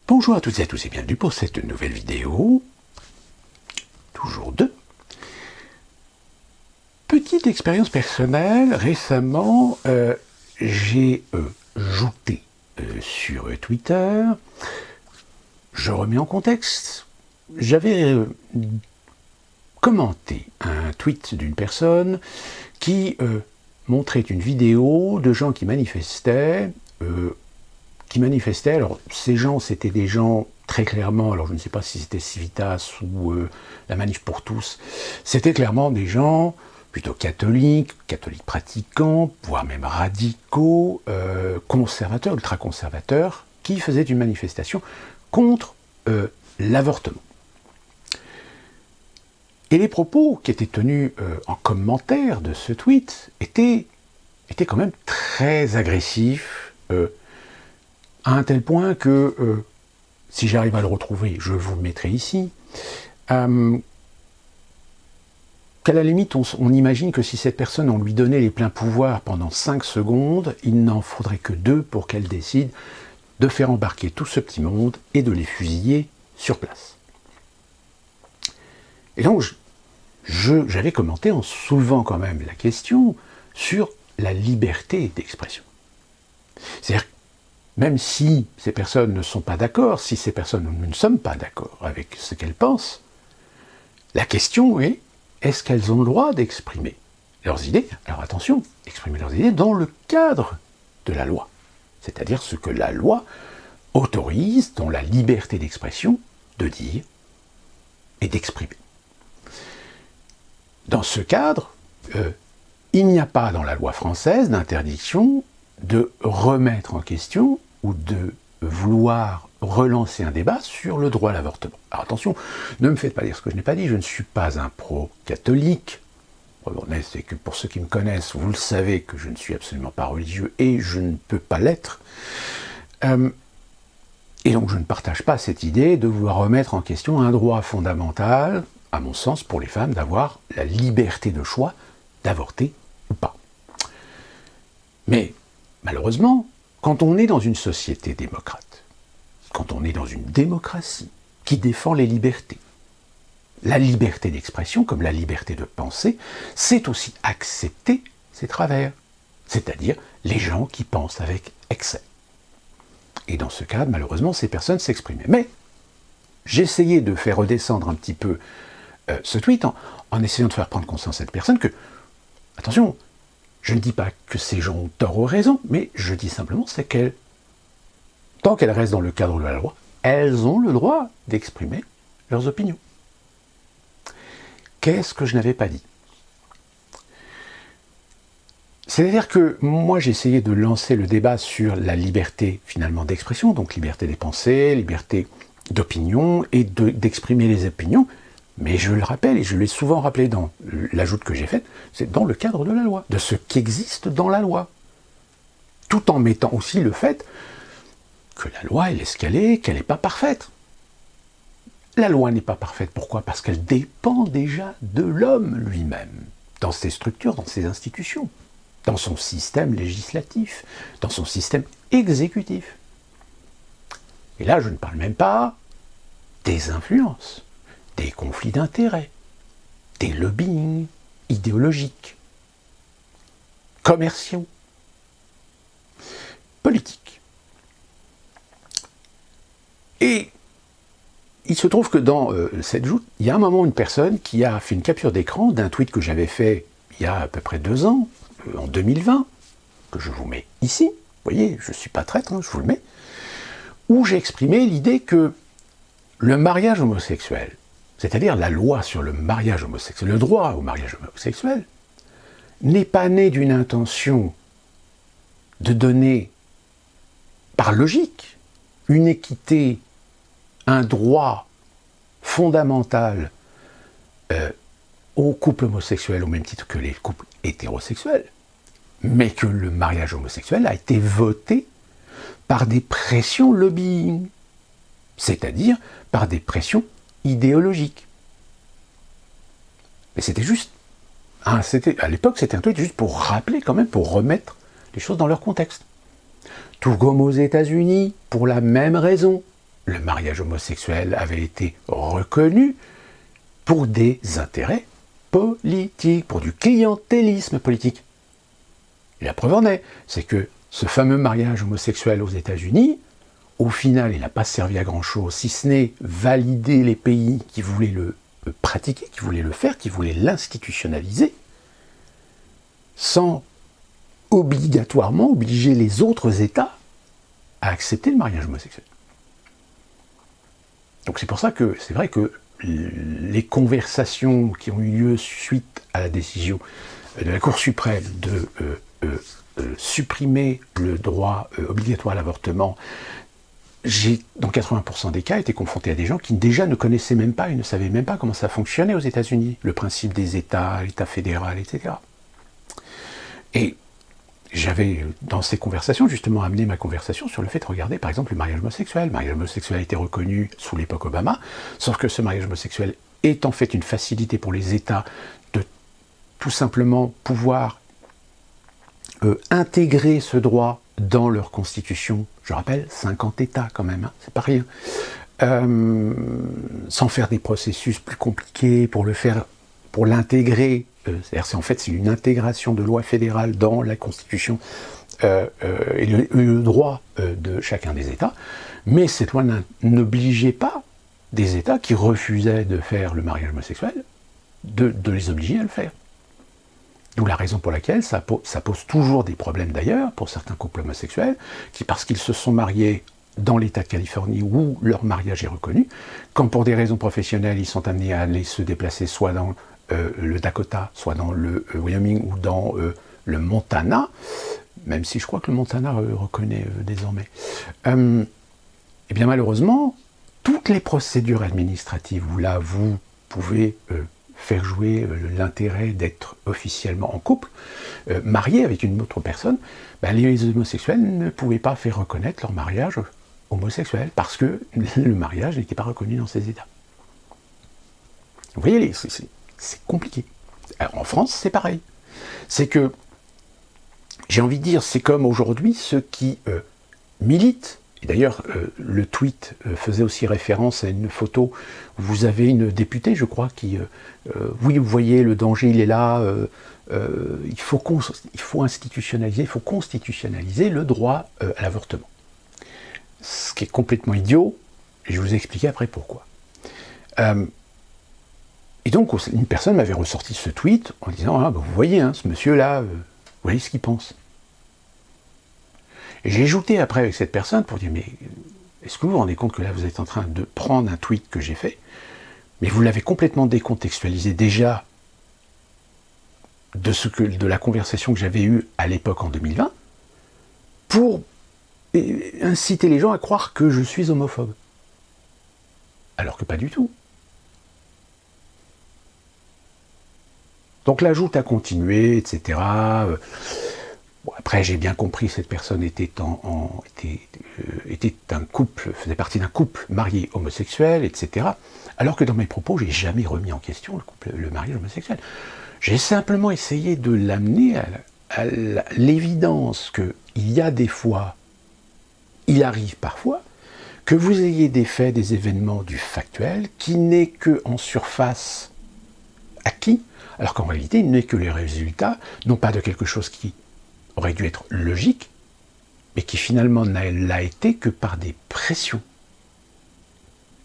Bonjour à toutes et à tous et bienvenue pour cette nouvelle vidéo, toujours deux. Petite expérience personnelle, récemment j'ai jouté sur Twitter, je remets en contexte, j'avais commenté un tweet d'une personne qui montrait une vidéo de gens qui manifestaient. Alors ces gens, c'était des gens très clairement, alors je ne sais pas si c'était Civitas ou la Manif pour tous, c'était clairement des gens plutôt catholiques pratiquants, voire même radicaux, conservateurs, ultra-conservateurs, qui faisaient une manifestation contre l'avortement. Et les propos qui étaient tenus en commentaire de ce tweet étaient quand même très agressifs, à un tel point que, si j'arrive à le retrouver, je vous le mettrai ici, qu'à la limite, on imagine que si cette personne, on lui donnait les pleins pouvoirs pendant 5 secondes, il n'en faudrait que 2 pour qu'elle décide de faire embarquer tout ce petit monde et de les fusiller sur place. Et donc, j'avais commenté en soulevant quand même la question sur la liberté d'expression. C'est-à-dire, même si ces personnes ne sont pas d'accord, si ces personnes, nous ne sommes pas d'accord avec ce qu'elles pensent, la question est, est-ce qu'elles ont le droit d'exprimer leurs idées? Alors attention, exprimer leurs idées dans le cadre de la loi, c'est-à-dire ce que la loi autorise dans la liberté d'expression de dire et d'exprimer. Dans ce cadre, il n'y a pas dans la loi française d'interdiction de remettre en question ou de vouloir relancer un débat sur le droit à l'avortement. Alors attention, ne me faites pas dire ce que je n'ai pas dit, je ne suis pas un pro-catholique. C'est que pour ceux qui me connaissent, vous le savez que je ne suis absolument pas religieux et je ne peux pas l'être. Et donc je ne partage pas cette idée de vouloir remettre en question un droit fondamental, à mon sens, pour les femmes, d'avoir la liberté de choix d'avorter ou pas. Mais malheureusement, quand on est dans une société démocrate, quand on est dans une démocratie qui défend les libertés, la liberté d'expression comme la liberté de penser, c'est aussi accepter ses travers, c'est-à-dire les gens qui pensent avec excès. Et dans ce cadre, malheureusement, ces personnes s'exprimaient. Mais j'ai essayé de faire redescendre un petit peu ce tweet en essayant de faire prendre conscience à cette personne que, attention, je ne dis pas que ces gens ont tort ou raison, mais je dis simplement c'est qu'elles, tant qu'elles restent dans le cadre de la loi, elles ont le droit d'exprimer leurs opinions. Qu'est-ce que je n'avais pas dit? C'est-à-dire que moi j'ai essayé de lancer le débat sur la liberté finalement d'expression, donc liberté des pensées, liberté d'opinion et d'exprimer les opinions, mais je le rappelle, et je l'ai souvent rappelé dans l'ajout que j'ai fait, c'est dans le cadre de la loi, de ce qui existe dans la loi. Tout en mettant aussi le fait que la loi, elle est ce qu'elle est, qu'elle n'est pas parfaite. La loi n'est pas parfaite, pourquoi? Parce qu'elle dépend déjà de l'homme lui-même, dans ses structures, dans ses institutions, dans son système législatif, dans son système exécutif. Et là, je ne parle même pas des influences, des conflits d'intérêts, des lobbying idéologiques, commerciaux, politiques. Et il se trouve que dans cette joute, il y a un moment une personne qui a fait une capture d'écran d'un tweet que j'avais fait il y a à peu près 2 ans, en 2020, que je vous mets ici, vous voyez, je ne suis pas traître, je vous le mets, où j'ai exprimé l'idée que le mariage homosexuel, c'est-à-dire la loi sur le mariage homosexuel, le droit au mariage homosexuel, n'est pas né d'une intention de donner, par logique, une équité, un droit fondamental aux couples homosexuels au même titre que les couples hétérosexuels, mais que le mariage homosexuel a été voté par des pressions lobbying, c'est-à-dire par des pressions idéologiques. Mais c'était juste, à l'époque c'était un truc juste pour rappeler quand même, pour remettre les choses dans leur contexte. Tout comme aux États-Unis, pour la même raison. le mariage homosexuel avait été reconnu pour des intérêts politiques, pour du clientélisme politique. Et la preuve en est, c'est que ce fameux mariage homosexuel aux États-Unis, au final, il n'a pas servi à grand-chose, si ce n'est valider les pays qui voulaient le pratiquer, qui voulaient le faire, qui voulaient l'institutionnaliser, sans obligatoirement obliger les autres États à accepter le mariage homosexuel. Donc c'est pour ça que c'est vrai que les conversations qui ont eu lieu suite à la décision de la Cour suprême de supprimer le droit obligatoire à l'avortement, j'ai, dans 80% des cas, été confronté à des gens qui déjà ne connaissaient même pas et ne savaient même pas comment ça fonctionnait aux États-Unis, le principe des États, l'État fédéral, etc. Et j'avais, dans ces conversations, justement amené ma conversation sur le fait de regarder, par exemple, le mariage homosexuel. Le mariage homosexuel a été reconnu sous l'époque Obama, sauf que ce mariage homosexuel est en fait une facilité pour les États de tout simplement pouvoir intégrer ce droit dans leur constitution. Je rappelle, 50 États quand même, hein, c'est pas rien. Sans faire des processus plus compliqués pour le faire, pour l'intégrer. C'est-à-dire, c'est une intégration de loi fédérale dans la Constitution et le droit de chacun des États. Mais cette loi n'obligeait pas des États qui refusaient de faire le mariage homosexuel de les obliger à le faire. D'où la raison pour laquelle ça pose toujours des problèmes d'ailleurs pour certains couples homosexuels qui, parce qu'ils se sont mariés dans l'État de Californie où leur mariage est reconnu, quand pour des raisons professionnelles ils sont amenés à aller se déplacer soit dans le Dakota, soit dans le Wyoming ou dans le Montana, même si je crois que le Montana reconnaît désormais, et bien malheureusement, toutes les procédures administratives où là vous pouvez faire jouer l'intérêt d'être officiellement en couple, marié avec une autre personne, ben les homosexuels ne pouvaient pas faire reconnaître leur mariage homosexuel parce que le mariage n'était pas reconnu dans ces États. Vous voyez, c'est compliqué. Alors, en France, c'est pareil. C'est que, j'ai envie de dire, c'est comme aujourd'hui ceux qui militent. Et d'ailleurs, le tweet faisait aussi référence à une photo où vous avez une députée, je crois, qui... oui, vous voyez, le danger, il est là. Il faut institutionnaliser, il faut constitutionnaliser le droit à l'avortement. Ce qui est complètement idiot, et je vais vous expliquer après pourquoi. Et donc, une personne m'avait ressorti ce tweet en disant « Ah, ben, vous voyez, hein, ce monsieur-là, vous voyez ce qu'il pense ?» Et j'ai ajouté après avec cette personne pour dire « Mais est-ce que vous vous rendez compte que là, vous êtes en train de prendre un tweet que j'ai fait, mais vous l'avez complètement décontextualisé déjà de la conversation que j'avais eue à l'époque en 2020 pour inciter les gens à croire que je suis homophobe. Alors que pas du tout. » Donc l'ajoute a continué, etc. Bon, après, j'ai bien compris, cette personne était un couple, faisait partie d'un couple marié homosexuel, etc. Alors que dans mes propos, j'ai jamais remis en question le mariage homosexuel. J'ai simplement essayé de l'amener à l'évidence qu'il y a des fois, il arrive parfois, que vous ayez des faits, des événements du factuel qui n'est que en surface acquis, alors qu'en réalité, il n'est que les résultats, non pas de quelque chose qui aurait dû être logique, mais qui finalement l'a été que par des pressions.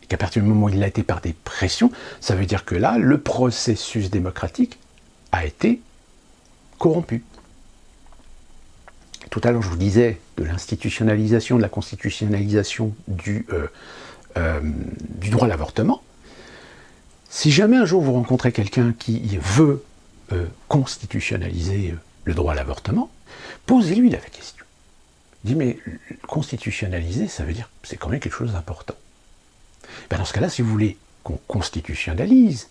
Et qu'à partir du moment où il l'a été par des pressions, ça veut dire que là, le processus démocratique a été corrompu. Tout à l'heure, je vous disais de l'institutionnalisation, de la constitutionnalisation du droit à l'avortement. Si jamais un jour vous rencontrez quelqu'un qui veut constitutionnaliser le droit à l'avortement, posez-lui la question. Dites, mais constitutionnaliser, ça veut dire que c'est quand même quelque chose d'important. Ben dans ce cas-là, si vous voulez qu'on constitutionnalise,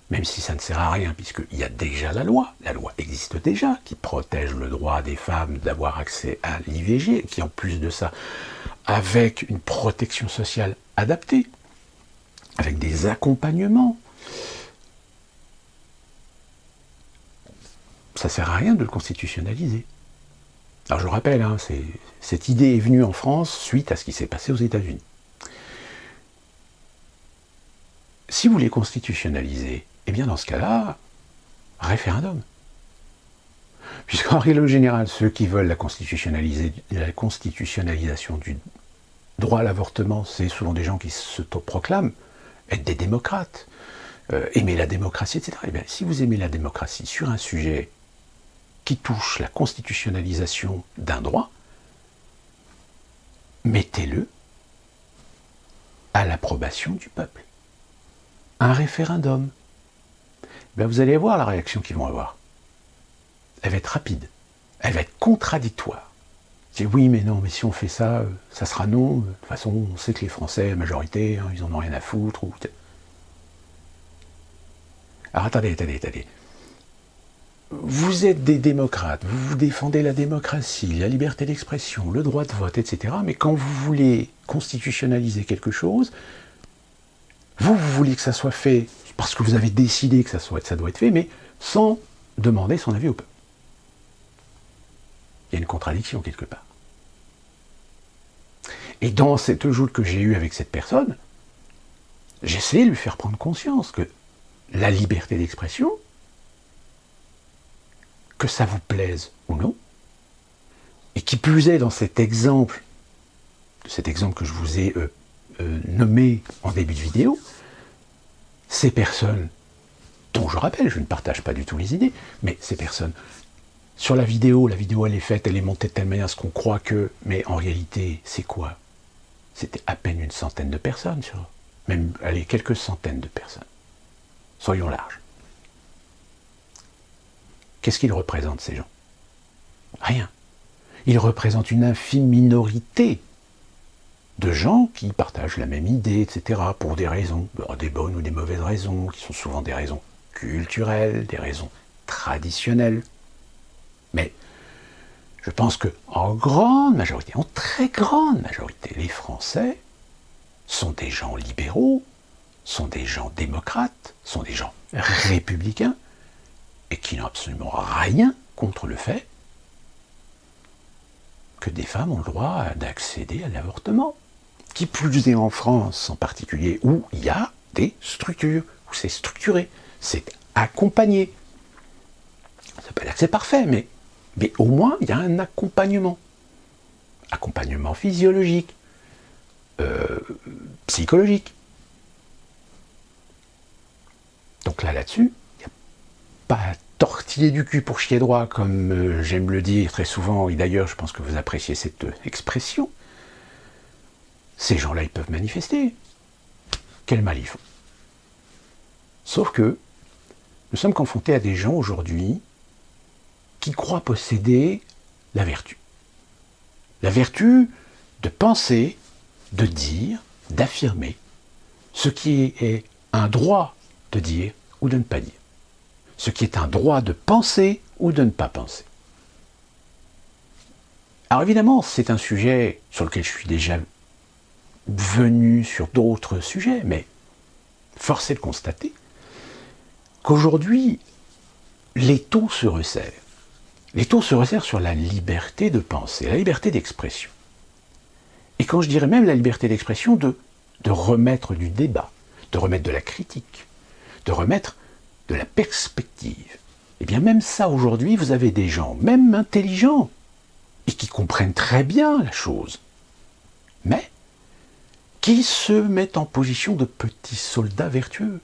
même si ça ne sert à rien, puisqu'il y a déjà la loi existe déjà, qui protège le droit des femmes d'avoir accès à l'IVG, qui en plus de ça, avec une protection sociale adaptée, avec des accompagnements, ça ne sert à rien de le constitutionnaliser. Alors je rappelle, hein, cette idée est venue en France suite à ce qui s'est passé aux États-Unis. si vous les constitutionnalisez, eh bien dans ce cas-là, référendum. Puisqu'en règle générale, ceux qui veulent la constitutionnalisation du droit à l'avortement, c'est souvent des gens qui s'autoproclament être des démocrates, aimer la démocratie, etc. Eh bien, si vous aimez la démocratie sur un sujet qui touche la constitutionnalisation d'un droit, mettez-le à l'approbation du peuple. Un référendum. Ben vous allez voir la réaction qu'ils vont avoir. Elle va être rapide. Elle va être contradictoire. C'est oui, mais non, mais si on fait ça, ça sera non. De toute façon, on sait que les Français, la majorité, ils en ont rien à foutre. Alors attendez. Vous êtes des démocrates, vous défendez la démocratie, la liberté d'expression, le droit de vote, etc. Mais quand vous voulez constitutionnaliser quelque chose, vous voulez que ça soit fait parce que vous avez décidé que ça doit être fait, mais sans demander son avis au peuple. Il y a une contradiction quelque part. Et dans cette joute que j'ai eue avec cette personne, j'essaie de lui faire prendre conscience que la liberté d'expression, que ça vous plaise ou non, et qui plus est dans cet exemple que je vous ai nommé en début de vidéo, ces personnes, dont je rappelle, je ne partage pas du tout les idées, mais ces personnes, sur la vidéo elle est faite, elle est montée de telle manière à ce qu'on croit que, mais en réalité, c'est quoi? C'était à peine une centaine de personnes, même, allez, quelques centaines de personnes. Soyons larges. Qu'est-ce qu'ils représentent, ces gens? Rien. Ils représentent une infime minorité de gens qui partagent la même idée, etc., pour des raisons, des bonnes ou des mauvaises raisons, qui sont souvent des raisons culturelles, des raisons traditionnelles. Mais je pense qu'en grande majorité, en très grande majorité, les Français sont des gens libéraux, sont des gens démocrates, sont des gens républicains, et qui n'ont absolument rien contre le fait que des femmes ont le droit d'accéder à l'avortement. Qui plus est en France en particulier, où il y a des structures, où c'est structuré, c'est accompagné. Ça ne veut pas dire que c'est parfait, mais au moins il y a un accompagnement. Accompagnement physiologique, psychologique. Donc là-dessus, il n'y a pas à tortiller du cul pour chier droit, comme j'aime le dire très souvent, et d'ailleurs je pense que vous appréciez cette expression. Ces gens-là, ils peuvent manifester. Quel mal ils font. Sauf que nous sommes confrontés à des gens aujourd'hui qui croient posséder la vertu. La vertu de penser, de dire, d'affirmer ce qui est un droit de dire ou de ne pas dire. Ce qui est un droit de penser ou de ne pas penser. Alors évidemment, c'est un sujet sur lequel je suis déjà venu sur d'autres sujets, mais force est de constater qu'aujourd'hui, l'étau se resserre. L'étau se resserre sur la liberté de penser, la liberté d'expression. Et quand je dirais même la liberté d'expression, de remettre du débat, de remettre de la critique, de remettre de la perspective. Et bien même ça, aujourd'hui, vous avez des gens, même intelligents, et qui comprennent très bien la chose, mais qui se mettent en position de petits soldats vertueux,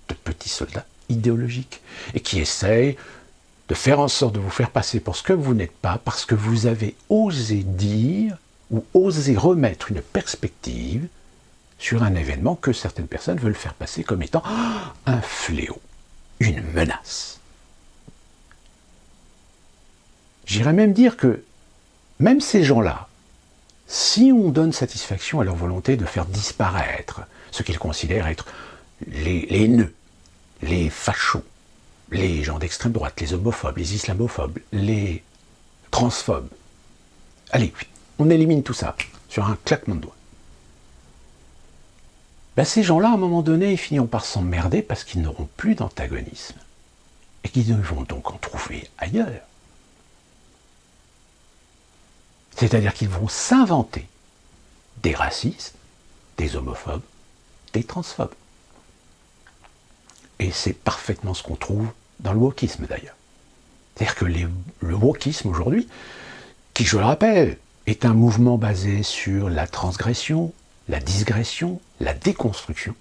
de petits soldats idéologiques, et qui essayent de faire en sorte de vous faire passer pour ce que vous n'êtes pas, parce que vous avez osé dire ou osé remettre une perspective sur un événement que certaines personnes veulent faire passer comme étant un fléau, une menace. J'irais même dire que même ces gens-là, si on donne satisfaction à leur volonté de faire disparaître ce qu'ils considèrent être les haineux, les fachos, les gens d'extrême droite, les homophobes, les islamophobes, les transphobes, allez, on élimine tout ça sur un claquement de doigts. Ben, ces gens-là, à un moment donné, ils finiront par s'emmerder parce qu'ils n'auront plus d'antagonisme et qu'ils vont donc en trouver ailleurs. C'est-à-dire qu'ils vont s'inventer des racistes, des homophobes, des transphobes. Et c'est parfaitement ce qu'on trouve dans le wokisme d'ailleurs. C'est-à-dire que le wokisme aujourd'hui, qui je le rappelle, est un mouvement basé sur la transgression, la digression, la déconstruction,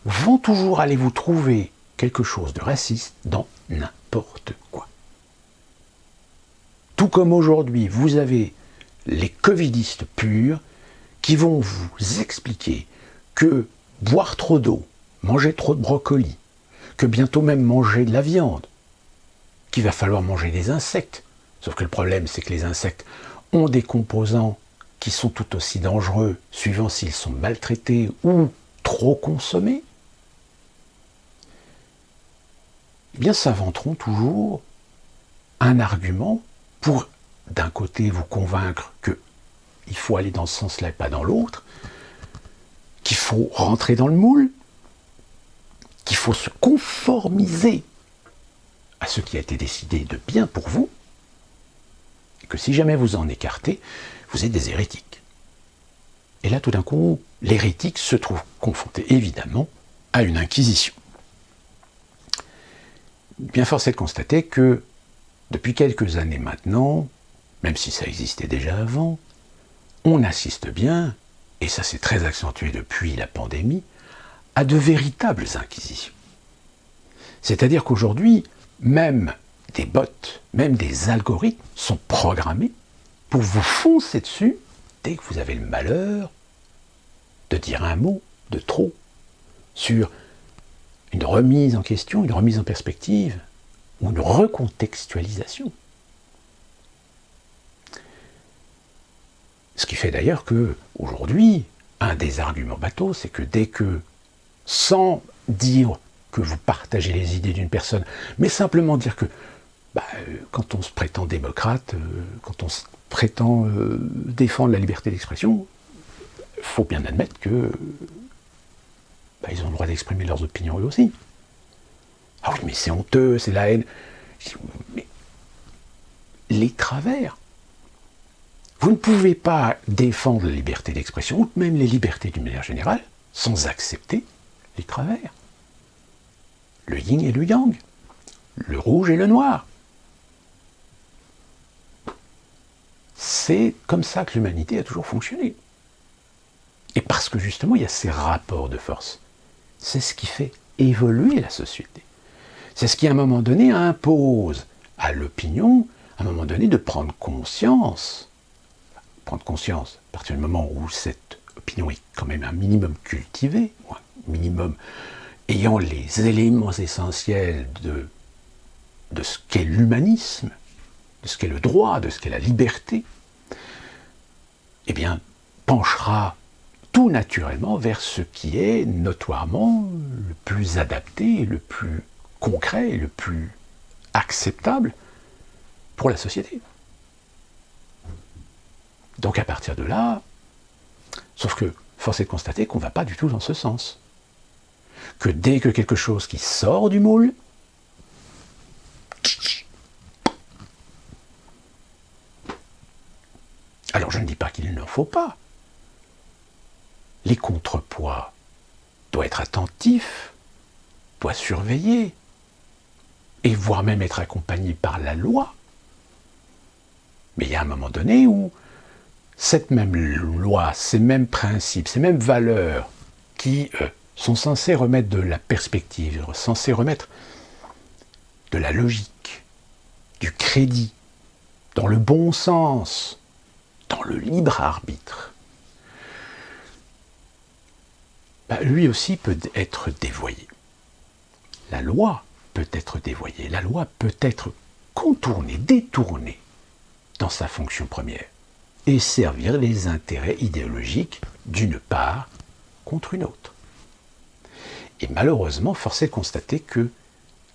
vont toujours aller vous trouver quelque chose de raciste dans n'importe quoi. Tout comme aujourd'hui, vous avez les covidistes purs qui vont vous expliquer que boire trop d'eau, manger trop de brocoli, que bientôt même manger de la viande, qu'il va falloir manger des insectes. Sauf que le problème, c'est que les insectes ont des composants qui sont tout aussi dangereux, suivant s'ils sont maltraités ou trop consommés. Eh bien, s'inventeront toujours un argument pour, d'un côté, vous convaincre qu'il faut aller dans ce sens-là et pas dans l'autre, qu'il faut rentrer dans le moule, qu'il faut se conformiser à ce qui a été décidé de bien pour vous, et que si jamais vous en écartez, vous êtes des hérétiques. Et là, tout d'un coup, l'hérétique se trouve confronté, évidemment, à une inquisition. Bien force est de constater que, depuis quelques années maintenant, même si ça existait déjà avant, on assiste bien, et ça s'est très accentué depuis la pandémie, à de véritables inquisitions. C'est-à-dire qu'aujourd'hui, même des bots, même des algorithmes sont programmés pour vous foncer dessus dès que vous avez le malheur de dire un mot de trop sur une remise en question, une remise en perspective ou une recontextualisation. Ce qui fait d'ailleurs que, aujourd'hui, un des arguments bateaux, c'est que dès que, sans dire que vous partagez les idées d'une personne, mais simplement dire que quand on se prétend démocrate, quand on se prétend défendre la liberté d'expression, il faut bien admettre que ils ont le droit d'exprimer leurs opinions eux aussi. Ah oui, mais c'est honteux, c'est la haine. Mais les travers. Vous ne pouvez pas défendre la liberté d'expression, ou même les libertés d'une manière générale, sans accepter les travers. Le yin et le yang, le rouge et le noir. C'est comme ça que l'humanité a toujours fonctionné. Et parce que justement, il y a ces rapports de force. C'est ce qui fait évoluer la société. C'est ce qui, à un moment donné, impose à l'opinion, à un moment donné, de prendre conscience. Prendre conscience, à partir du moment où cette opinion est quand même un minimum cultivée, ou un minimum ayant les éléments essentiels de ce qu'est l'humanisme, de ce qu'est le droit, de ce qu'est la liberté, eh bien, penchera tout naturellement vers ce qui est notoirement le plus adapté, le plus concret, le plus acceptable pour la société. Donc à partir de là, sauf que force est de constater qu'on ne va pas du tout dans ce sens. Que dès que quelque chose qui sort du moule, alors je ne dis pas qu'il n'en faut pas. Les contrepoids doivent être attentifs, doivent surveiller, et voire même être accompagnés par la loi. Mais il y a un moment donné où cette même loi, ces mêmes principes, ces mêmes valeurs qui sont censés remettre de la perspective, censés remettre de la logique, du crédit, dans le bon sens, dans le libre arbitre, lui aussi peut être dévoyé. La loi peut être dévoyée, la loi peut être contournée, détournée dans sa fonction première et servir les intérêts idéologiques d'une part contre une autre. Et malheureusement, force est de constater que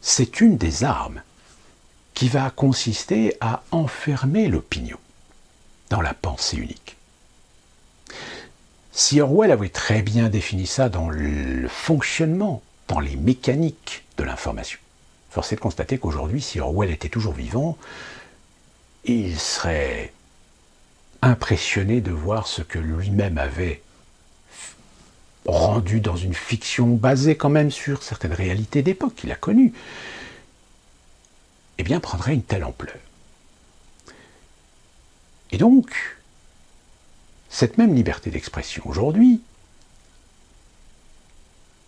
c'est une des armes qui va consister à enfermer l'opinion dans la pensée unique. Si Orwell avait très bien défini ça dans le fonctionnement, dans les mécaniques de l'information, force est de constater qu'aujourd'hui, si Orwell était toujours vivant, il serait impressionné de voir ce que lui-même avait rendu dans une fiction basée quand même sur certaines réalités d'époque qu'il a connues, eh bien prendrait une telle ampleur. Et donc, cette même liberté d'expression aujourd'hui,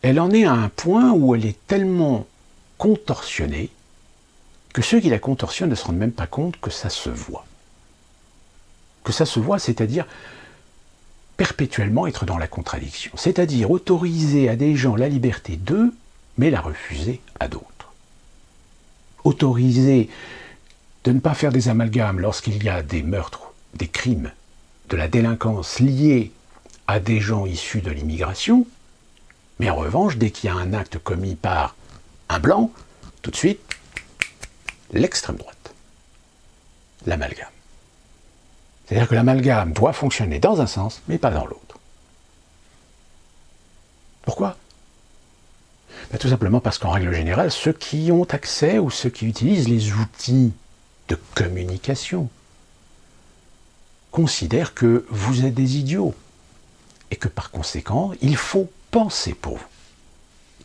elle en est à un point où elle est tellement contorsionnée que ceux qui la contorsionnent ne se rendent même pas compte que ça se voit. Que ça se voit, c'est-à-dire perpétuellement être dans la contradiction. C'est-à-dire autoriser à des gens la liberté d'eux, mais la refuser à d'autres. Autoriser de ne pas faire des amalgames lorsqu'il y a des meurtres, des crimes, de la délinquance liée à des gens issus de l'immigration, mais en revanche, dès qu'il y a un acte commis par un blanc, tout de suite, l'extrême droite. L'amalgame. C'est-à-dire que l'amalgame doit fonctionner dans un sens, mais pas dans l'autre. Pourquoi ? Tout simplement parce qu'en règle générale, ceux qui ont accès ou ceux qui utilisent les outils de communication considèrent que vous êtes des idiots et que par conséquent, il faut penser pour vous.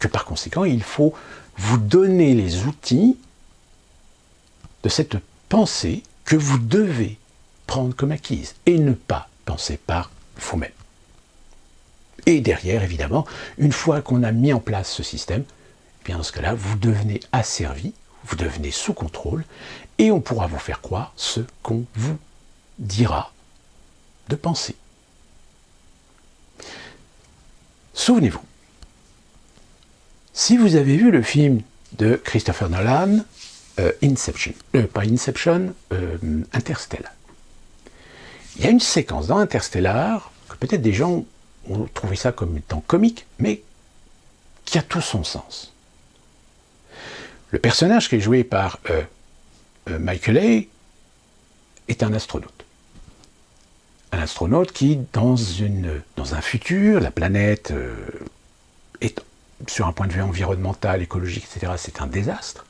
Que par conséquent, il faut vous donner les outils de cette pensée que vous devez prendre comme acquise et ne pas penser par vous-même. Et derrière, évidemment, une fois qu'on a mis en place ce système, eh bien dans ce cas-là, vous devenez asservi, vous devenez sous contrôle, et on pourra vous faire croire ce qu'on vous dira de penser. Souvenez-vous, si vous avez vu le film de Christopher Nolan, Interstellar. Il y a une séquence dans Interstellar que peut-être des gens ont trouvé ça comme étant comique, mais qui a tout son sens. Le personnage qui est joué par Michael Hay est un astronaute. Un astronaute qui, dans un futur, la planète est, sur un point de vue environnemental, écologique, etc., c'est un désastre.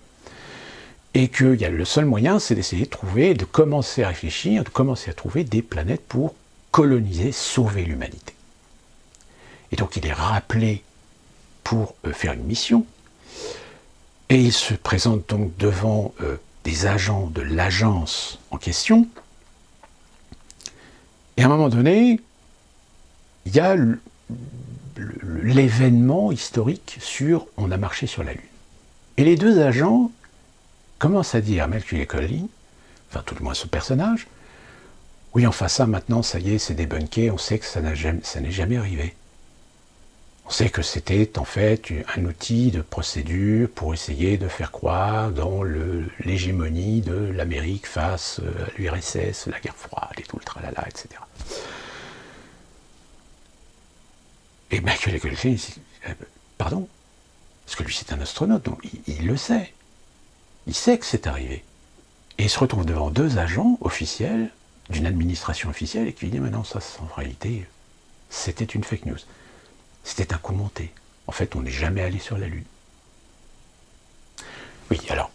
Et que le seul moyen, c'est d'essayer de commencer à réfléchir, de commencer à trouver des planètes pour coloniser, sauver l'humanité. Et donc il est rappelé pour faire une mission, et il se présente donc devant des agents de l'agence en question, et à un moment donné, il y a l'événement historique sur « on a marché sur la Lune ». Et les deux agents commence à dire à Macaulay Culkin, enfin tout le moins ce personnage, oui enfin ça maintenant ça y est c'est débunké, on sait que ça n'est jamais arrivé. On sait que c'était en fait un outil de procédure pour essayer de faire croire dans l'hégémonie de l'Amérique face à l'URSS, la guerre froide et tout le tralala, etc. Et Macaulay Culkin dit, pardon, parce que lui c'est un astronaute, donc il le sait. Il sait que c'est arrivé. Et il se retrouve devant deux agents officiels, d'une administration officielle, et qui lui dit, mais non, ça, en réalité, c'était une fake news. C'était un coup monté. En fait, on n'est jamais allé sur la Lune. Oui, alors,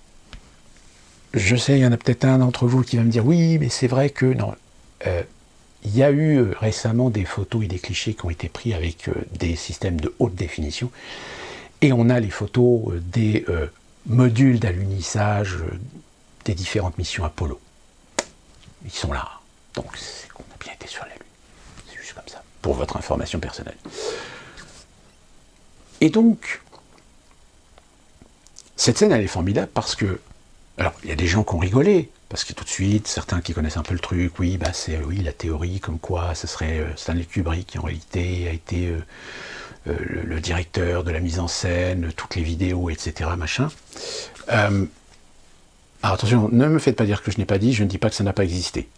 je sais, il y en a peut-être un d'entre vous qui va me dire, oui, mais c'est vrai que, non. Il y a eu récemment des photos et des clichés qui ont été pris avec des systèmes de haute définition, et on a les photos des modules d'alunissage des différentes missions Apollo. Ils sont là. Donc c'est qu'on a bien été sur la Lune. C'est juste comme ça, pour votre information personnelle. Et donc, cette scène, elle est formidable parce que, alors, il y a des gens qui ont rigolé, parce que tout de suite, certains qui connaissent un peu le truc, oui, c'est la théorie, comme quoi ce serait Stanley Kubrick qui en réalité a été le directeur de la mise en scène, toutes les vidéos, etc. machin. Alors attention, ne me faites pas dire que je n'ai pas dit, je ne dis pas que ça n'a pas existé.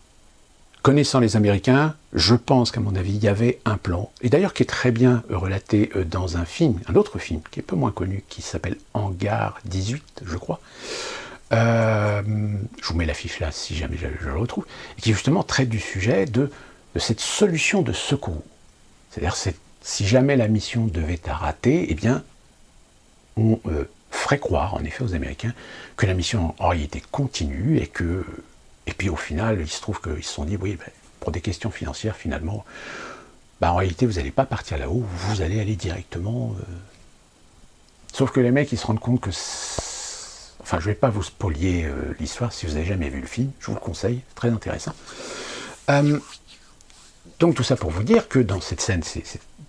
Connaissant les Américains, je pense qu'à mon avis, il y avait un plan, et d'ailleurs qui est très bien relaté dans un film, un autre film, qui est peu moins connu, qui s'appelle Hangar 18, je crois. Je vous mets l'affiche là, si jamais je le retrouve, et qui justement traite du sujet de cette solution de secours. C'est-à-dire, si jamais la mission devait rater, eh bien, on ferait croire, en effet, aux Américains, que la mission en réalité continue, et puis au final, il se trouve qu'ils se sont dit, oui, pour des questions financières, finalement, en réalité, vous n'allez pas partir là-haut, vous allez aller directement... Sauf que les mecs, ils se rendent compte que... Enfin, je ne vais pas vous spolier l'histoire si vous n'avez jamais vu le film, je vous le conseille, c'est très intéressant. Donc tout ça pour vous dire que dans cette scène,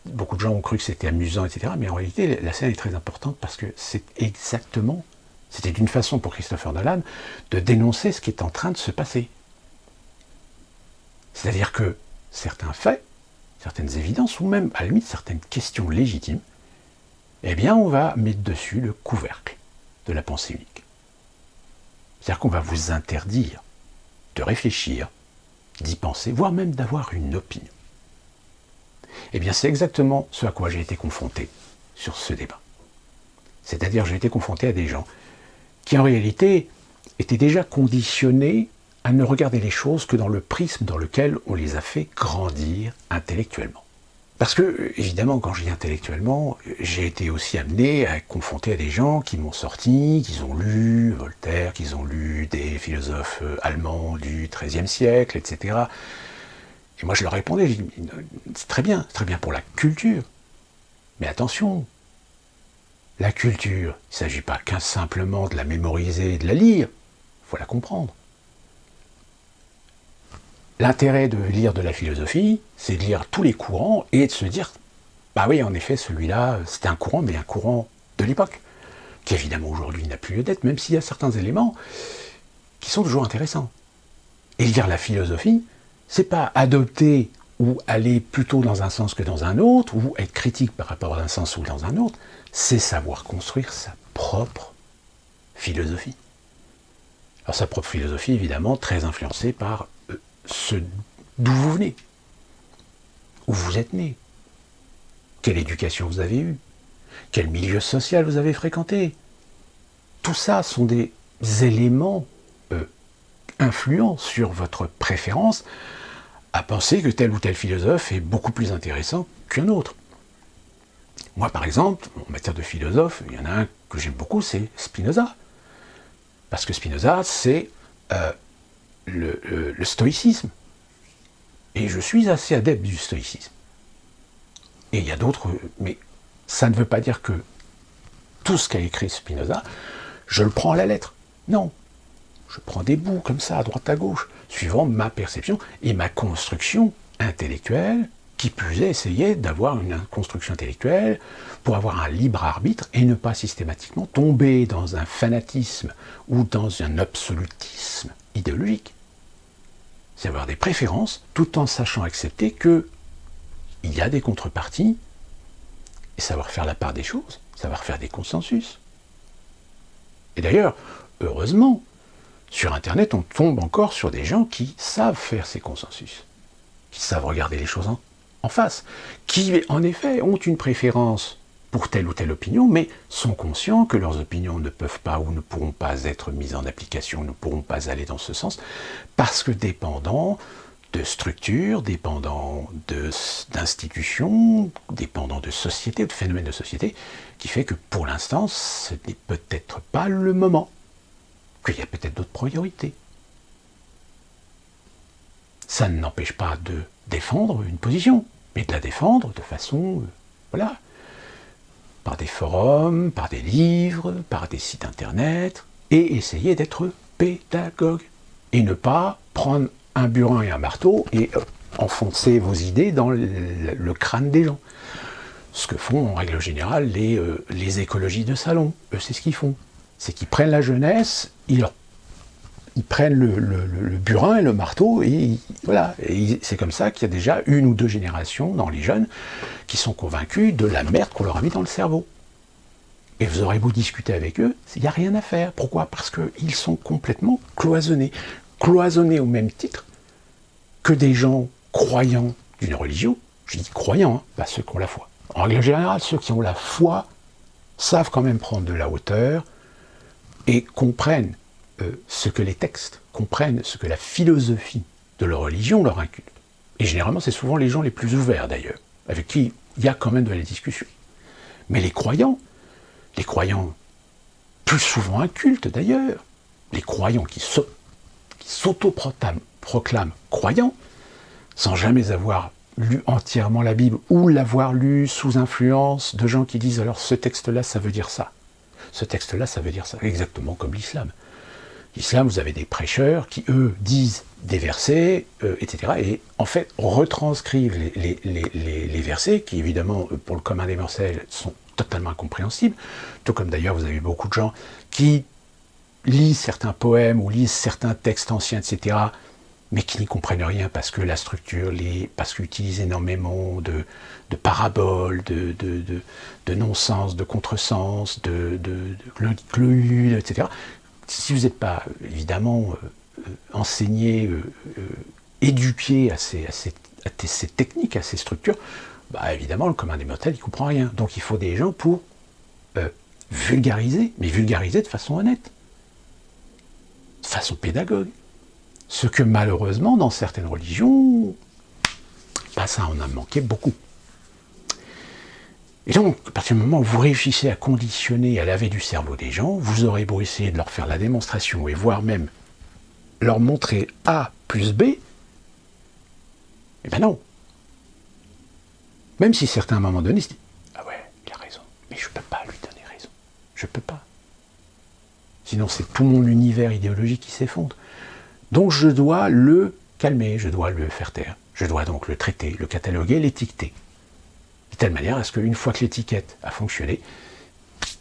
beaucoup de gens ont cru que c'était amusant, etc. Mais en réalité, la scène est très importante parce que c'était une façon pour Christopher Nolan de dénoncer ce qui est en train de se passer. C'est-à-dire que certains faits, certaines évidences, ou même à la limite certaines questions légitimes, eh bien on va mettre dessus le couvercle de la pensée unique. C'est-à-dire qu'on va vous interdire de réfléchir, d'y penser, voire même d'avoir une opinion. Eh bien c'est exactement ce à quoi j'ai été confronté sur ce débat. C'est-à-dire j'ai été confronté à des gens qui en réalité étaient déjà conditionnés à ne regarder les choses que dans le prisme dans lequel on les a fait grandir intellectuellement. Parce que, évidemment, quand je dis intellectuellement, j'ai été aussi amené à être confronté à des gens qui m'ont sorti, qui ont lu Voltaire, qui ont lu des philosophes allemands du XIIIe siècle, etc. Et moi je leur répondais, je dis, c'est très bien pour la culture. Mais attention, la culture, il ne s'agit pas qu'un simplement de la mémoriser et de la lire, il faut la comprendre. L'intérêt de lire de la philosophie, c'est de lire tous les courants et de se dire, bah oui, en effet, celui-là, c'était un courant, mais un courant de l'époque, qui évidemment aujourd'hui n'a plus lieu d'être, même s'il y a certains éléments qui sont toujours intéressants. Et lire la philosophie, c'est pas adopter ou aller plutôt dans un sens que dans un autre, ou être critique par rapport à un sens ou dans un autre, c'est savoir construire sa propre philosophie. Alors sa propre philosophie, évidemment, très influencée par d'où vous venez, où vous êtes né, quelle éducation vous avez eue, quel milieu social vous avez fréquenté. Tout ça sont des éléments influents sur votre préférence à penser que tel ou tel philosophe est beaucoup plus intéressant qu'un autre. Moi, par exemple, en matière de philosophe, il y en a un que j'aime beaucoup, c'est Spinoza. Parce que Spinoza, c'est le stoïcisme. Et je suis assez adepte du stoïcisme. Et il y a d'autres, mais ça ne veut pas dire que tout ce qu'a écrit Spinoza, je le prends à la lettre. Non. Je prends des bouts comme ça, à droite à gauche, suivant ma perception et ma construction intellectuelle, qui plus est essayer d'avoir une construction intellectuelle pour avoir un libre arbitre et ne pas systématiquement tomber dans un fanatisme ou dans un absolutisme idéologique. C'est avoir des préférences tout en sachant accepter que il y a des contreparties et savoir faire la part des choses, savoir faire des consensus. Et d'ailleurs, heureusement, sur Internet, on tombe encore sur des gens qui savent faire ces consensus, qui savent regarder les choses en face, qui en effet ont une préférence pour telle ou telle opinion, mais sont conscients que leurs opinions ne peuvent pas ou ne pourront pas être mises en application, ne pourront pas aller dans ce sens, parce que dépendant de structures, dépendant d'institutions, dépendant de sociétés, de phénomènes de société, qui fait que pour l'instant, ce n'est peut-être pas le moment, qu'il y a peut-être d'autres priorités. Ça ne n'empêche pas de défendre une position, mais de la défendre de façon, voilà, par des forums, par des livres, par des sites internet, et essayer d'être pédagogue, et ne pas prendre un burin et un marteau et enfoncer vos idées dans le crâne des gens. Ce que font en règle générale les écologies de salon. Eux, c'est ce qu'ils font. C'est qu'ils prennent la jeunesse, ils prennent le burin et le marteau, et voilà. Et c'est comme ça qu'il y a déjà une ou deux générations dans les jeunes qui sont convaincus de la merde qu'on leur a mis dans le cerveau. Et vous aurez beau discuter avec eux, il n'y a rien à faire. Pourquoi ? Parce qu'ils sont complètement cloisonnés. Cloisonnés au même titre que des gens croyants d'une religion. Je dis croyants, pas ceux qui ont la foi. En règle générale, ceux qui ont la foi savent quand même prendre de la hauteur et comprennent ce que les textes, comprennent ce que la philosophie de leur religion leur inculque. Et généralement, c'est souvent les gens les plus ouverts d'ailleurs, avec qui il y a quand même de la discussion. Mais les croyants plus souvent incultes d'ailleurs, les croyants qui s'autoproclament croyants, sans jamais avoir lu entièrement la Bible ou l'avoir lu sous influence de gens qui disent alors ce texte-là, ça veut dire ça. Ce texte-là, ça veut dire ça. Exactement comme l'islam. L'islam, vous avez des prêcheurs qui, eux, disent des versets, etc. Et en fait, retranscrivent les versets qui, évidemment, pour le commun des mortels, sont totalement incompréhensibles. Tout comme d'ailleurs, vous avez beaucoup de gens qui lisent certains poèmes ou lisent certains textes anciens, etc., mais qui n'y comprennent rien parce que la structure, parce qu'ils utilisent énormément de paraboles, de non-sens, de contresens, de cleuhules, etc. Si vous n'êtes pas, évidemment, enseigné, éduqué à ces techniques, à ces structures, bah, évidemment, le commun des mortels, il ne comprend rien. Donc il faut des gens pour vulgariser, mais vulgariser de façon honnête, de façon pédagogue. Ce que malheureusement, dans certaines religions, bah, ça en a manqué beaucoup. Et donc, à partir du moment où vous réussissez à conditionner, à laver du cerveau des gens, vous aurez beau essayer de leur faire la démonstration et voire même leur montrer A plus B, eh ben non. Même si certains à un moment donné se disent « Ah ouais, il a raison, mais je ne peux pas lui donner raison. Je ne peux pas. Sinon c'est tout mon univers idéologique qui s'effondre. Donc je dois le calmer, je dois le faire taire. Je dois donc le traiter, le cataloguer, l'étiqueter. De telle manière à ce qu'une fois que l'étiquette a fonctionné,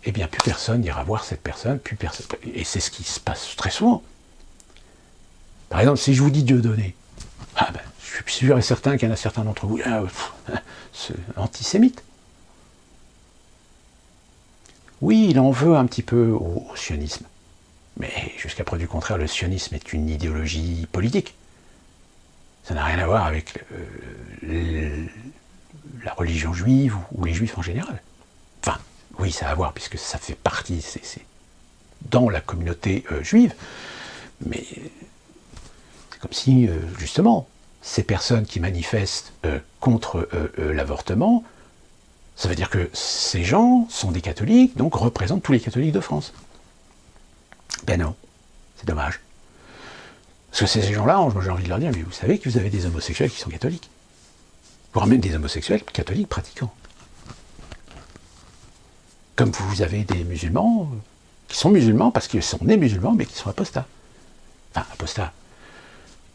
eh bien plus personne n'ira voir cette personne, plus personne. Et c'est ce qui se passe très souvent. Par exemple, si je vous dis Dieudonné, ah ben, je suis sûr et certain qu'il y en a certains d'entre vous, c'est antisémite. Oui, il en veut un petit peu au sionisme. Mais jusqu'à preuve du contraire, le sionisme est une idéologie politique. Ça n'a rien à voir avec la religion juive ou les juifs en général. Enfin, oui, ça a à voir, puisque ça fait partie, c'est dans la communauté juive. Mais c'est comme si, justement, ces personnes qui manifestent contre l'avortement, ça veut dire que ces gens sont des catholiques, donc représentent tous les catholiques de France. Ben non, c'est dommage. Parce que ces gens-là, j'ai envie de leur dire, mais vous savez que vous avez des homosexuels qui sont catholiques. Voire même des homosexuels catholiques pratiquants. Comme vous avez des musulmans qui sont musulmans parce qu'ils sont nés musulmans, mais qui sont apostats. Enfin, apostats.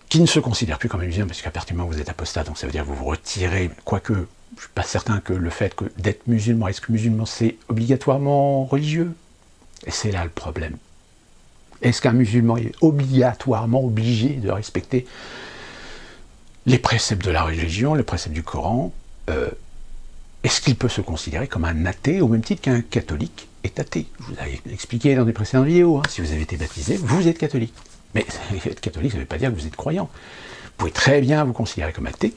Qui ne se considèrent plus comme musulmans, parce qu'à partir du moment où vous êtes apostat, donc ça veut dire que vous vous retirez, quoique, je ne suis pas certain que le fait d'être musulman, est-ce que musulman c'est obligatoirement religieux? Et c'est là le problème. Est-ce qu'un musulman est obligatoirement obligé de respecter les préceptes de la religion, les préceptes du Coran? Est-ce qu'il peut se considérer comme un athée au même titre qu'un catholique est athée? Je vous avais expliqué dans des précédentes vidéos, si vous avez été baptisé, vous êtes catholique. Mais être catholique, ça ne veut pas dire que vous êtes croyant. Vous pouvez très bien vous considérer comme athée,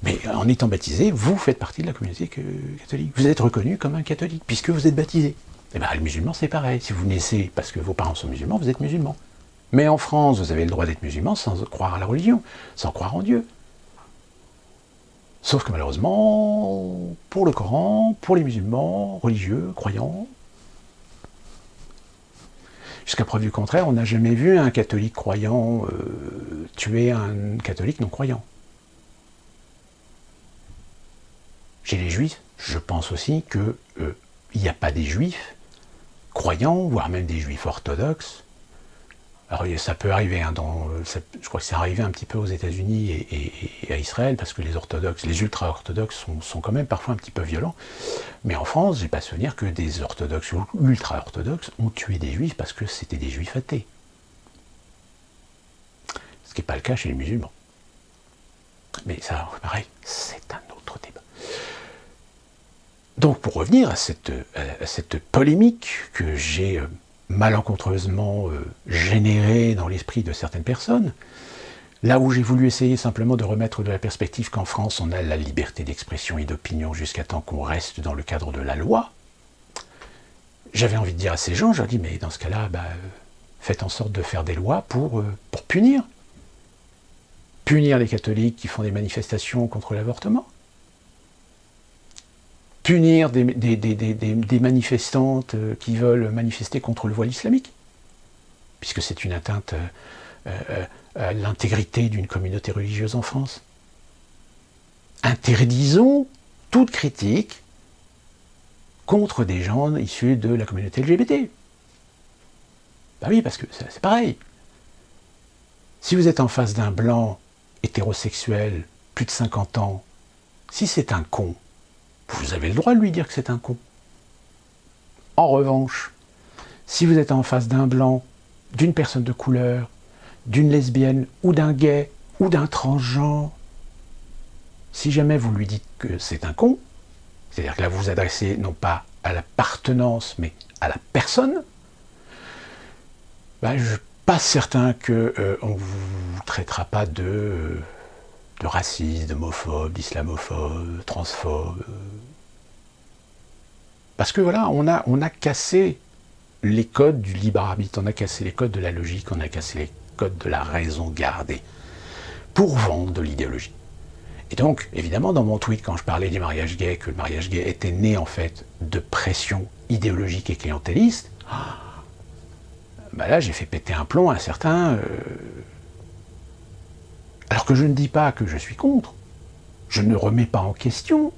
mais en étant baptisé, vous faites partie de la communauté catholique. Vous êtes reconnu comme un catholique, puisque vous êtes baptisé. Et bien, les musulmans, c'est pareil. Si vous naissez parce que vos parents sont musulmans, vous êtes musulman. Mais en France, vous avez le droit d'être musulman sans croire à la religion, sans croire en Dieu. Sauf que malheureusement, pour le Coran, pour les musulmans, religieux, croyants, jusqu'à preuve du contraire, on n'a jamais vu un catholique croyant tuer un catholique non croyant. Chez les juifs, je pense aussi qu'il n'y a pas des juifs croyants, voire même des juifs orthodoxes. Alors ça peut arriver, je crois que c'est arrivé un petit peu aux États-Unis et à Israël, parce que les orthodoxes, les ultra-orthodoxes sont quand même parfois un petit peu violents. Mais en France, j'ai pas souvenir que des orthodoxes ou ultra-orthodoxes ont tué des juifs parce que c'était des juifs athées. Ce qui n'est pas le cas chez les musulmans. Mais ça, pareil, c'est un autre débat. Donc pour revenir à cette polémique que j'ai malencontreusement générée dans l'esprit de certaines personnes, là où j'ai voulu essayer simplement de remettre de la perspective qu'en France on a la liberté d'expression et d'opinion jusqu'à temps qu'on reste dans le cadre de la loi, j'avais envie de dire à ces gens, je leur dis, mais dans ce cas-là, faites en sorte de faire des lois pour punir. Punir les catholiques qui font des manifestations contre l'avortement. Punir des manifestantes qui veulent manifester contre le voile islamique, puisque c'est une atteinte à l'intégrité d'une communauté religieuse en France. interdisons toute critique contre des gens issus de la communauté LGBT. Ben oui, parce que c'est pareil. Si vous êtes en face d'un blanc hétérosexuel, plus de 50 ans, si c'est un con, vous avez le droit de lui dire que c'est un con. En revanche, si vous êtes en face d'un blanc, d'une personne de couleur, d'une lesbienne ou d'un gay ou d'un transgenre, si jamais vous lui dites que c'est un con, c'est-à-dire que là vous vous adressez non pas à l'appartenance mais à la personne, ben, je ne suis pas certain qu'on ne vous traitera pas de raciste, d'homophobe, d'islamophobe, transphobe. Parce que voilà, on a cassé les codes du libre arbitre, on a cassé les codes de la logique, on a cassé les codes de la raison gardée pour vendre de l'idéologie. Et donc, évidemment, dans mon tweet, quand je parlais du mariage gay, que le mariage gay était né en fait de pression idéologique et clientéliste, ben là j'ai fait péter un plomb à un certain... Alors que je ne dis pas que je suis contre, je ne remets pas en question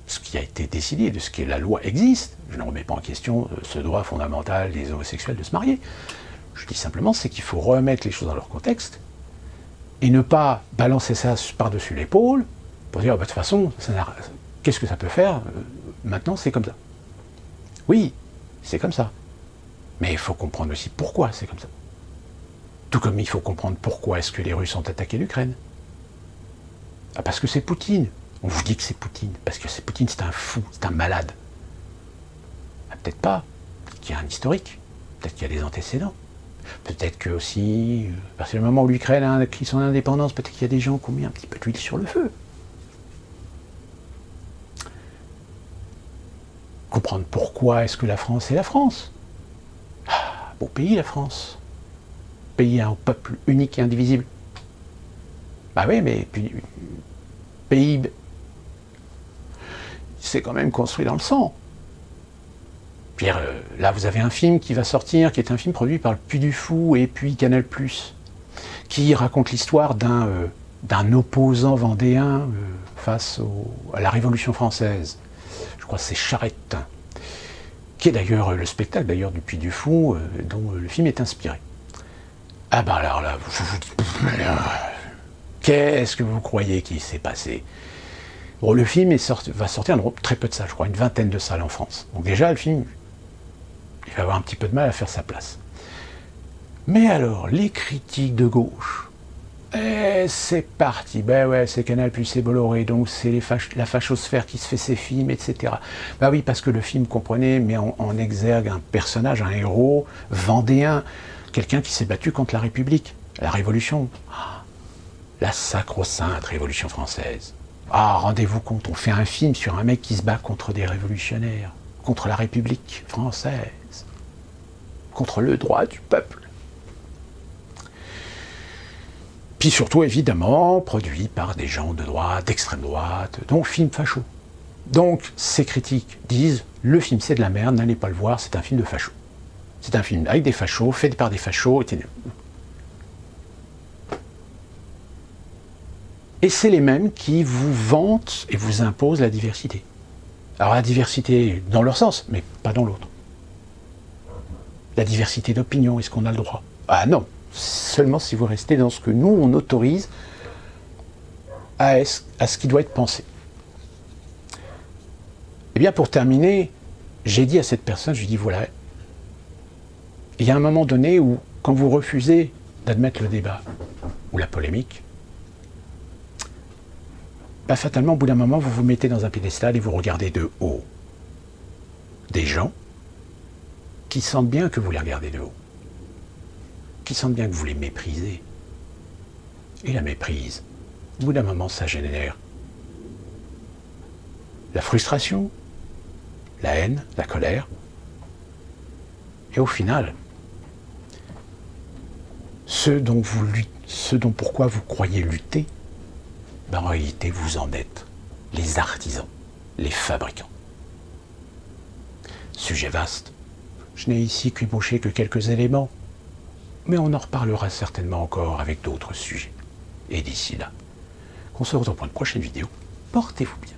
ce qui a été décidé, de ce que la loi existe. Je ne remets pas en question ce droit fondamental des homosexuels de se marier. Je dis simplement, c'est qu'il faut remettre les choses dans leur contexte et ne pas balancer ça par-dessus l'épaule pour dire, bah, de toute façon, qu'est-ce que ça peut faire? Maintenant, c'est comme ça. Oui, c'est comme ça. Mais il faut comprendre aussi pourquoi c'est comme ça. Tout comme il faut comprendre pourquoi est-ce que les Russes ont attaqué l'Ukraine. Ah, parce que c'est Poutine. On vous dit que c'est Poutine. Parce que c'est Poutine, c'est un fou, c'est un malade. Ah, peut-être pas. Peut-être qu'il y a un historique. Peut-être qu'il y a des antécédents. Peut-être que aussi, à partir du moment où l'Ukraine a acquis son indépendance, peut-être qu'il y a des gens qui ont mis un petit peu d'huile sur le feu. Comprendre pourquoi est-ce que la France est la France. Ah, beau pays, la France. Pays à un peuple unique et indivisible. Bah oui, mais puis, pays, c'est quand même construit dans le sang. Puis là, vous avez un film qui va sortir, qui est un film produit par le Puy du Fou et puis Canal+, qui raconte l'histoire d'un opposant vendéen face à la Révolution française. Je crois que c'est Charette, qui est d'ailleurs le spectacle d'ailleurs du Puy du Fou, dont le film est inspiré. Ah ben alors là, je vous dis, qu'est-ce que vous croyez qu'il s'est passé? Bon, le film va sortir dans très peu de salles, je crois, une vingtaine de salles en France. Donc déjà, le film, il va avoir un petit peu de mal à faire sa place. Mais alors, les critiques de gauche, c'est parti, ben ouais, c'est Canal+, c'est Bolloré, donc c'est la fachosphère qui se fait ses films, etc. Bah oui, parce que le film, comprenez, met en exergue un personnage, un héros vendéen, quelqu'un qui s'est battu contre la République, la Révolution, la sacro-sainte Révolution française. Ah, rendez-vous compte, on fait un film sur un mec qui se bat contre des révolutionnaires, contre la République française, contre le droit du peuple. Puis surtout, évidemment, produit par des gens de droite, d'extrême droite, donc film facho. Donc, ces critiques disent, le film c'est de la merde, n'allez pas le voir, c'est un film de facho. C'est un film avec des fachos, fait par des fachos, etc. Et c'est les mêmes qui vous vantent et vous imposent la diversité. Alors la diversité dans leur sens, mais pas dans l'autre. La diversité d'opinion, est-ce qu'on a le droit? Ah non, seulement si vous restez dans ce que nous, on autorise à ce qui doit être pensé. Eh bien, pour terminer, j'ai dit à cette personne, je lui ai dit, voilà, il y a un moment donné où, quand vous refusez d'admettre le débat ou la polémique, bah, fatalement, au bout d'un moment, vous vous mettez dans un piédestal et vous regardez de haut des gens qui sentent bien que vous les regardez de haut, qui sentent bien que vous les méprisez. Et la méprise, au bout d'un moment, ça génère la frustration, la haine, la colère. Et au final, ce dont pourquoi vous croyez lutter, ben en réalité, vous en êtes les artisans, les fabricants. Sujet vaste. Je n'ai ici qu'ébauché que quelques éléments, mais on en reparlera certainement encore avec d'autres sujets. Et d'ici là, On se retrouve pour une prochaine vidéo. Portez-vous bien.